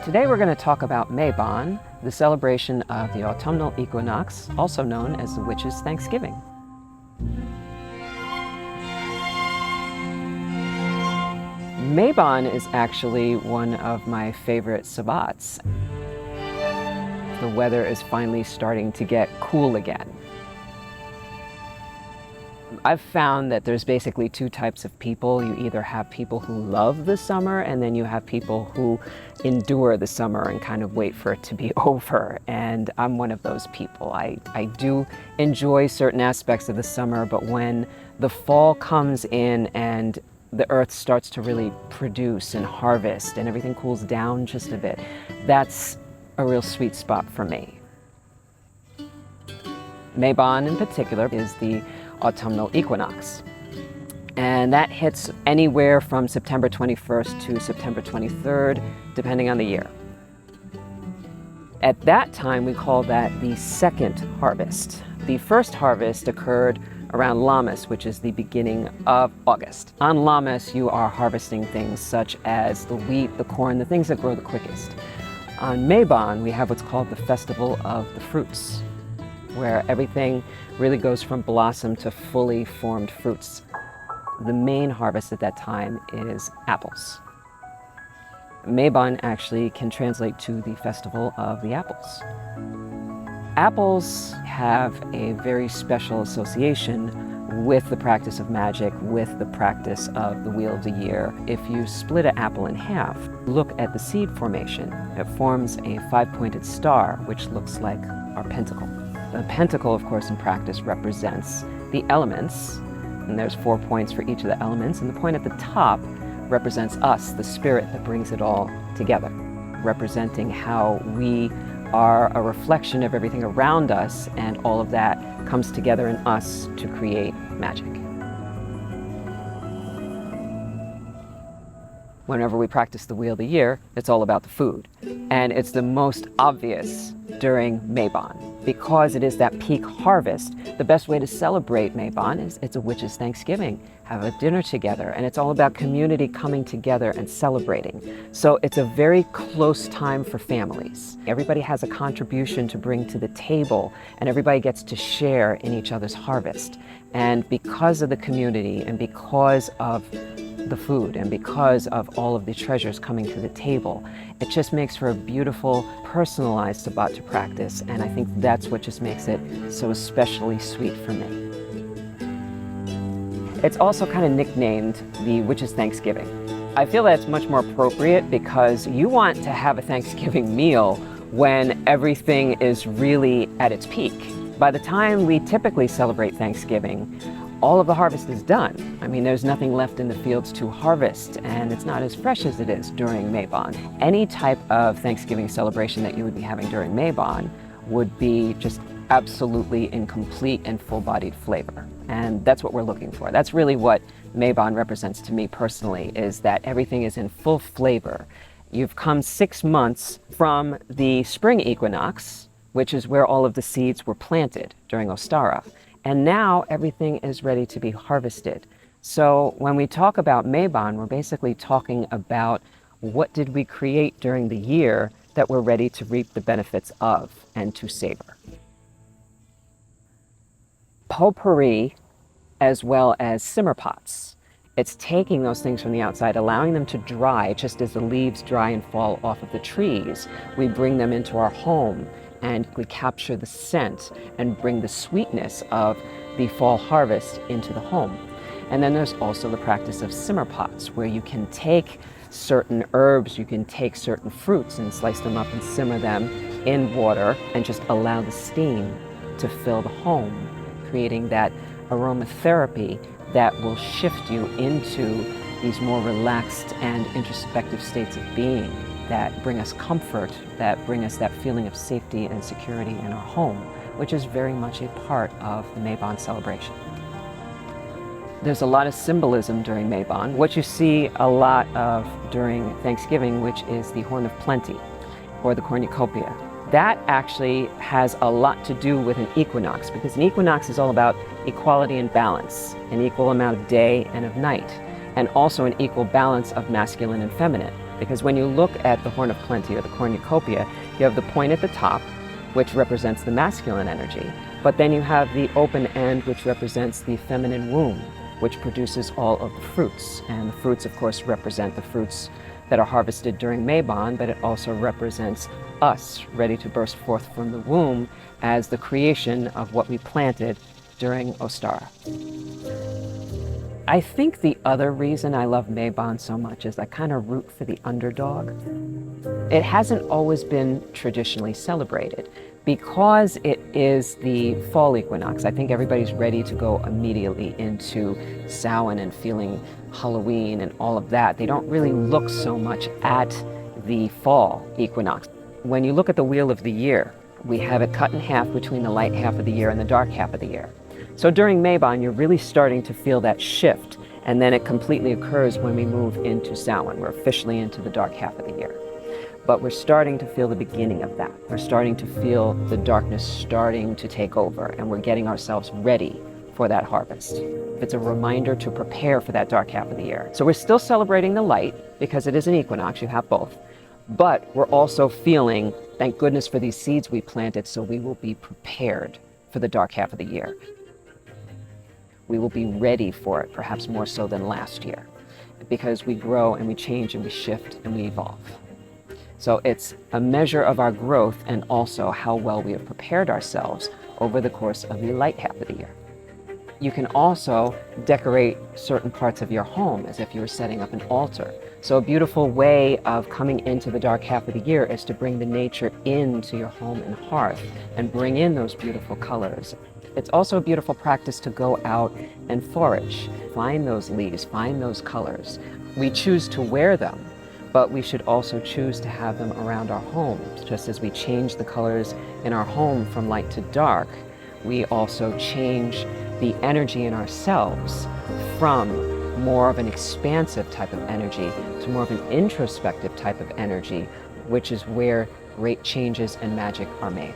Today we're going to talk about Mabon, the celebration of the Autumnal Equinox, also known as the Witch's Thanksgiving. Mabon is actually one of my favorite Sabbats. The weather is finally starting to get cool again. I've found that there's basically two types of people. You either have people who love the summer, and then you have people who endure the summer and kind of wait for it to be over. And I'm one of those people. I do enjoy certain aspects of the summer, but when the fall comes in and the earth starts to really produce and harvest and everything cools down just a bit, that's a real sweet spot for me. Mabon in particular is the Autumnal Equinox, and that hits anywhere from September 21st to September 23rd, depending on the year. At that time, we call that the second harvest. The first harvest occurred around Lammas, which is the beginning of August. On Lammas, you are harvesting things such as the wheat, the corn, the things that grow the quickest. On Mabon, we have what's called the Festival of the Fruits, where everything really goes from blossom to fully formed fruits. The main harvest at that time is apples. Mabon actually can translate to the Festival of the Apples. Apples have a very special association with the practice of magic, with the practice of the Wheel of the Year. If you split an apple in half, look at the seed formation. It forms a five-pointed star, which looks like our pentacle. The pentacle, of course, in practice represents the elements, and there's 4 points for each of the elements, and the point at the top represents us, the spirit that brings it all together, representing how we are a reflection of everything around us, and all of that comes together in us to create magic. Whenever we practice the Wheel of the Year, it's all about the food. And it's the most obvious during Mabon. Because it is that peak harvest, the best way to celebrate Mabon is it's a witch's Thanksgiving. Have a dinner together, and it's all about community coming together and celebrating. So it's a very close time for families. Everybody has a contribution to bring to the table, and everybody gets to share in each other's harvest. And because of the community, and because of the food, and because of all of the treasures coming to the table, it just makes for a beautiful, personalized Sabbat to practice, and I think that's what just makes it so especially sweet for me. It's also kind of nicknamed the Witch's Thanksgiving. I feel that's much more appropriate because you want to have a Thanksgiving meal when everything is really at its peak. By the time we typically celebrate Thanksgiving, all of the harvest is done. I mean, there's nothing left in the fields to harvest, and it's not as fresh as it is during Mabon. Any type of Thanksgiving celebration that you would be having during Mabon would be just absolutely in complete and full-bodied flavor. And that's what we're looking for. That's really what Mabon represents to me personally, is that everything is in full flavor. You've come 6 months from the spring equinox, which is where all of the seeds were planted during Ostara. And now everything is ready to be harvested. So when we talk about Mabon, we're basically talking about what did we create during the year that we're ready to reap the benefits of and to savor. Potpourri, as well as simmer pots. It's taking those things from the outside, allowing them to dry, just as the leaves dry and fall off of the trees. We bring them into our home, and we capture the scent and bring the sweetness of the fall harvest into the home. And then there's also the practice of simmer pots, where you can take certain herbs, you can take certain fruits and slice them up and simmer them in water and just allow the steam to fill the home, creating that aromatherapy that will shift you into these more relaxed and introspective states of being that bring us comfort, that bring us that feeling of safety and security in our home, which is very much a part of the Mabon celebration. There's a lot of symbolism during Mabon. What you see a lot of during Thanksgiving, which is the Horn of Plenty, or the cornucopia. That actually has a lot to do with an equinox, because an equinox is all about equality and balance, an equal amount of day and of night, and also an equal balance of masculine and feminine. Because when you look at the Horn of Plenty or the cornucopia, you have the point at the top, which represents the masculine energy, but then you have the open end, which represents the feminine womb, which produces all of the fruits. And the fruits, of course, represent the fruits that are harvested during Mabon, but it also represents us ready to burst forth from the womb as the creation of what we planted during Ostara. I think the other reason I love Mabon so much is I kind of root for the underdog. It hasn't always been traditionally celebrated. Because it is the fall equinox, I think everybody's ready to go immediately into Samhain and feeling Halloween and all of that. They don't really look so much at the fall equinox. When you look at the wheel of the year, we have it cut in half between the light half of the year and the dark half of the year. So during Mabon, you're really starting to feel that shift, and then it completely occurs when we move into Samhain. We're officially into the dark half of the year. But we're starting to feel the beginning of that. We're starting to feel the darkness starting to take over, and we're getting ourselves ready for that harvest. It's a reminder to prepare for that dark half of the year. So we're still celebrating the light because it is an equinox, you have both. But we're also feeling, thank goodness for these seeds we planted, so we will be prepared for the dark half of the year. We will be ready for it, perhaps more so than last year, because we grow and we change and we shift and we evolve. So it's a measure of our growth and also how well we have prepared ourselves over the course of the light half of the year. You can also decorate certain parts of your home as if you were setting up an altar. So a beautiful way of coming into the dark half of the year is to bring the nature into your home and hearth and bring in those beautiful colors. It's also a beautiful practice to go out and forage, find those leaves, find those colors. We choose to wear them, but we should also choose to have them around our homes. Just as we change the colors in our home from light to dark, we also change the energy in ourselves from more of an expansive type of energy to more of an introspective type of energy, which is where great changes and magic are made.